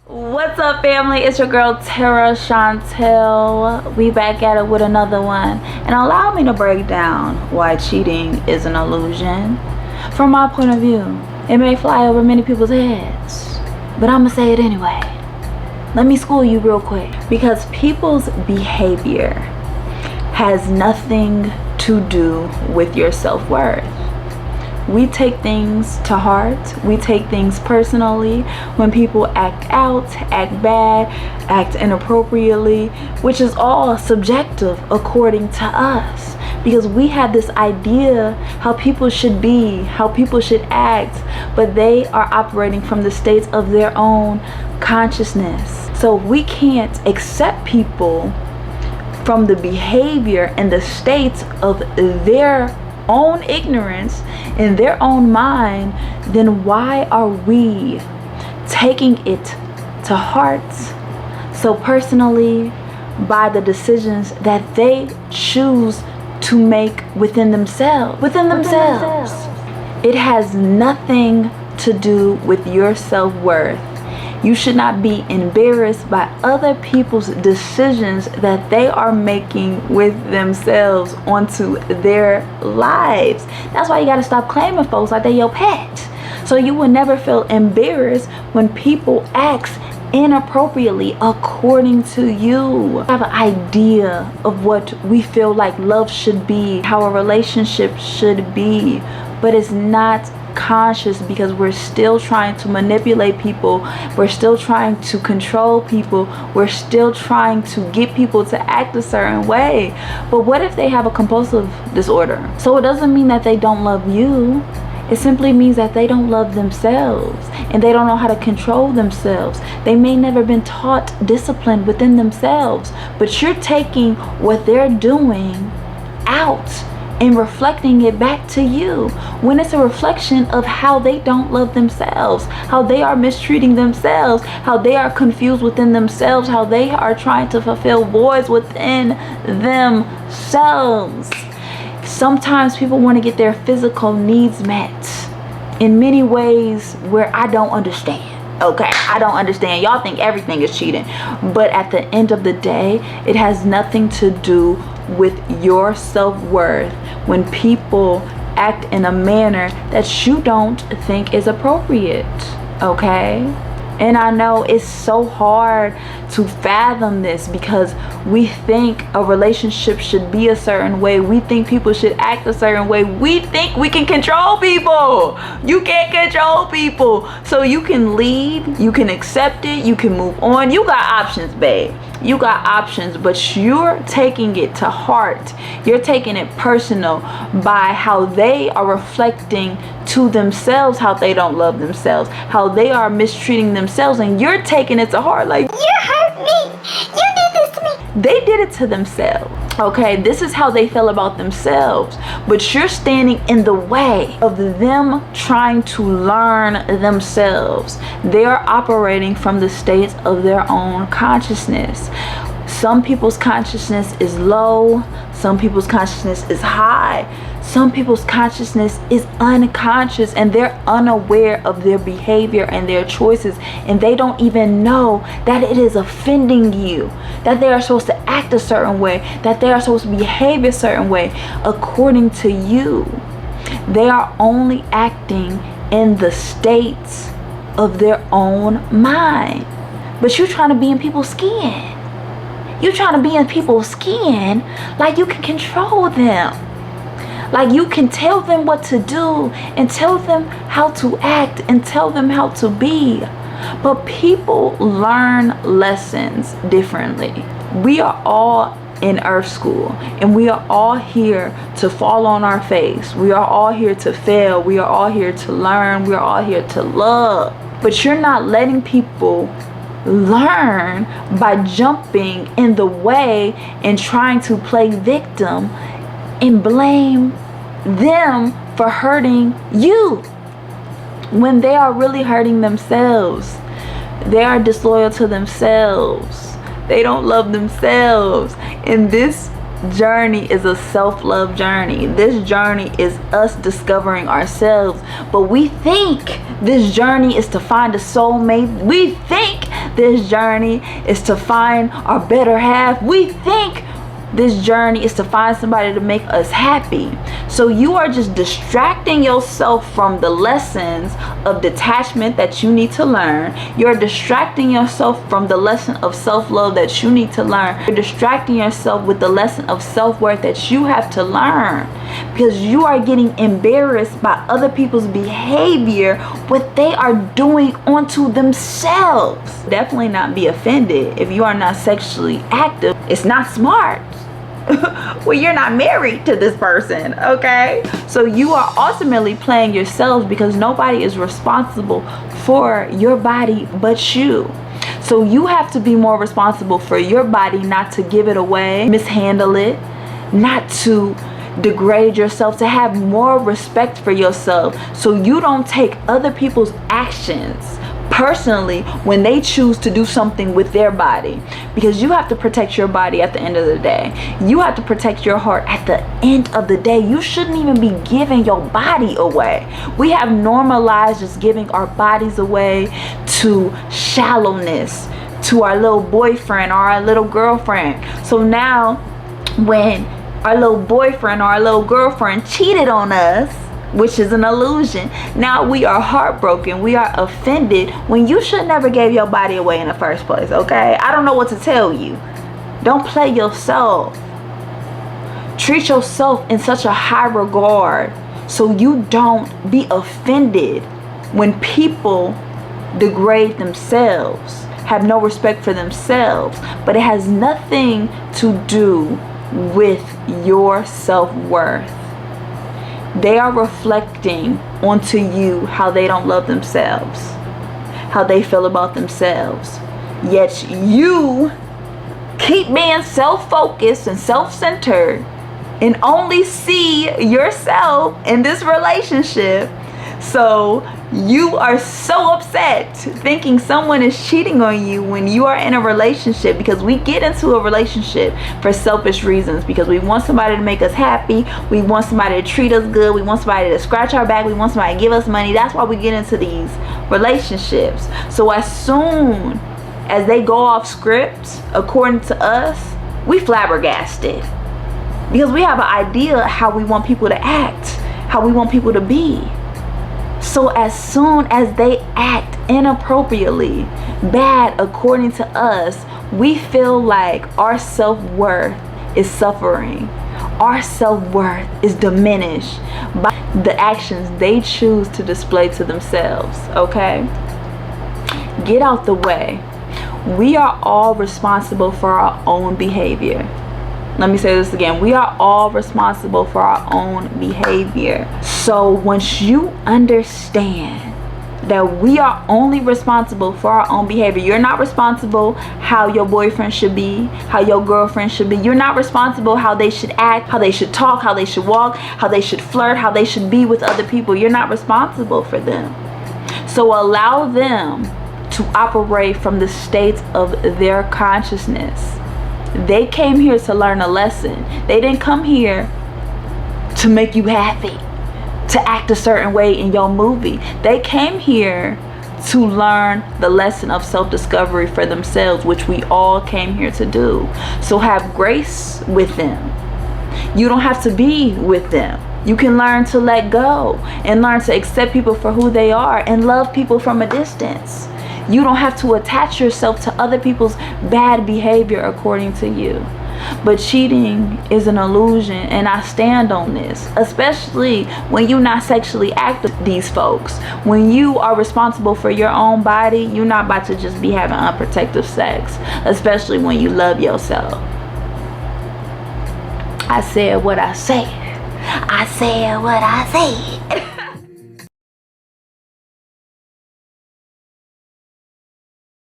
What's up, family? It's your girl TeraChantelle. We back at it with another one, and allow me to break down why cheating is an illusion. From my point of view, it may fly over many people's heads, but I'm gonna say it anyway. Let me school you real quick, because people's behavior has nothing to do with your self-worth. We take things to heart. We take things personally when people act out, act bad, act inappropriately, which is all subjective according to us. Because we have this idea how people should be, how people should act, but they are operating from the states of their own consciousness. So we can't accept people from the behavior and the states of their own ignorance in their own mind, then why are we taking it to heart so personally by the decisions that they choose to make within themselves? It has nothing to do with your self-worth. You should not be embarrassed by other people's decisions that they are making with themselves onto their lives. That's why you gotta stop claiming folks like they your pet. So you will never feel embarrassed when people act inappropriately according to you. I have an idea of what we feel like love should be, how a relationship should be, but it's not conscious because we're still trying to manipulate people, we're still trying to control people, we're still trying to get people to act a certain way. But what if they have a compulsive disorder? So it doesn't mean that they don't love you. It simply means that they don't love themselves and they don't know how to control themselves. They may never been taught discipline within themselves, but you're taking what they're doing out and reflecting it back to you when it's a reflection of how they don't love themselves, how they are mistreating themselves, how they are confused within themselves, how they are trying to fulfill voids within themselves. Sometimes people want to get their physical needs met in many ways where I don't understand. Okay, I don't understand. Y'all think everything is cheating, but at the end of the day, it has nothing to do with your self-worth when people act in a manner that you don't think is appropriate. Okay? And I know it's so hard to fathom this because we think a relationship should be a certain way. We think people should act a certain way. We think we can control people. You can't control people. So you can leave, you can accept it, you can move on. You got options, babe. You got options, but you're taking it to heart. You're taking it personal by how they are reflecting to themselves, how they don't love themselves, how they are mistreating themselves, and you're taking it to heart like, you hurt me, you did this to me. They did it to themselves. Okay, this is how they feel about themselves, but you're standing in the way of them trying to learn themselves. They are operating from the states of their own consciousness. Some people's consciousness is low, some people's consciousness is high, some people's consciousness is unconscious and they're unaware of their behavior and their choices, and they don't even know that it is offending you, that they are supposed to act a certain way, that they are supposed to behave a certain way according to you. They are only acting in the states of their own mind. But you're trying to be in people's skin. You're trying to be in people's skin like you can control them. Like you can tell them what to do and tell them how to act and tell them how to be. But people learn lessons differently. We are all in earth school and we are all here to fall on our face. We are all here to fail. We are all here to learn. We are all here to love. But you're not letting people learn by jumping in the way and trying to play victim and blame them for hurting you when they are really hurting themselves. They are disloyal to themselves. They don't love themselves. And this journey is a self-love journey. This journey is us discovering ourselves. But we think this journey is to find a soulmate. We think this journey is to find our better half. We think this journey is to find somebody to make us happy. So you are just distracting yourself from the lessons of detachment that you need to learn. You're distracting yourself from the lesson of self-love that you need to learn. You're distracting yourself with the lesson of self-worth that you have to learn, because you are getting embarrassed by other people's behavior, what they are doing onto themselves. Definitely not be offended if you are not sexually active. It's not smart. Well, you're not married to this person, okay? So you are ultimately playing yourselves, because nobody is responsible for your body but you. So you have to be more responsible for your body, not to give it away, mishandle it, not to degrade yourself, to have more respect for yourself, so you don't take other people's actions personally when they choose to do something with their body. Because you have to protect your body at the end of the day. You have to protect your heart at the end of the day. You shouldn't even be giving your body away. We have normalized just giving our bodies away to shallowness, to our little boyfriend or our little girlfriend. So now when our little boyfriend or our little girlfriend cheated on us, which is an illusion, now we are heartbroken, we are offended, when you should never gave your body away in the first place, okay? I don't know what to tell you. Don't play yourself. Treat yourself in such a high regard so you don't be offended when people degrade themselves, have no respect for themselves. But it has nothing to do with your self-worth. They are reflecting onto you how they don't love themselves, how they feel about themselves. Yet you keep being self-focused and self-centered and only see yourself in this relationship. So you are so upset thinking someone is cheating on you when you are in a relationship, because we get into a relationship for selfish reasons, because we want somebody to make us happy, we want somebody to treat us good, we want somebody to scratch our back, we want somebody to give us money. That's why we get into these relationships. So as soon as they go off script according to us, we flabbergasted, because we have an idea how we want people to act, how we want people to be. So as soon as they act inappropriately, bad according to us, we feel like our self-worth is suffering. Our self-worth is diminished by the actions they choose to display to themselves, okay? Get out the way. We are all responsible for our own behavior. Let me say this again. We are all responsible for our own behavior. So once you understand that we are only responsible for our own behavior, you're not responsible how your boyfriend should be, how your girlfriend should be. You're not responsible how they should act, how they should talk, how they should walk, how they should flirt, how they should be with other people. You're not responsible for them. So allow them to operate from the state of their consciousness. They came here to learn a lesson. They didn't come here to make you happy, to act a certain way in your movie. They came here to learn the lesson of self-discovery for themselves, which we all came here to do. So have grace with them. You don't have to be with them. You can learn to let go and learn to accept people for who they are and love people from a distance. You don't have to attach yourself to other people's bad behavior according to you. But cheating is an illusion, and I stand on this, especially when you're not sexually active with these folks. When you are responsible for your own body, you're not about to just be having unprotected sex, especially when you love yourself. I said what I said. I said what I said.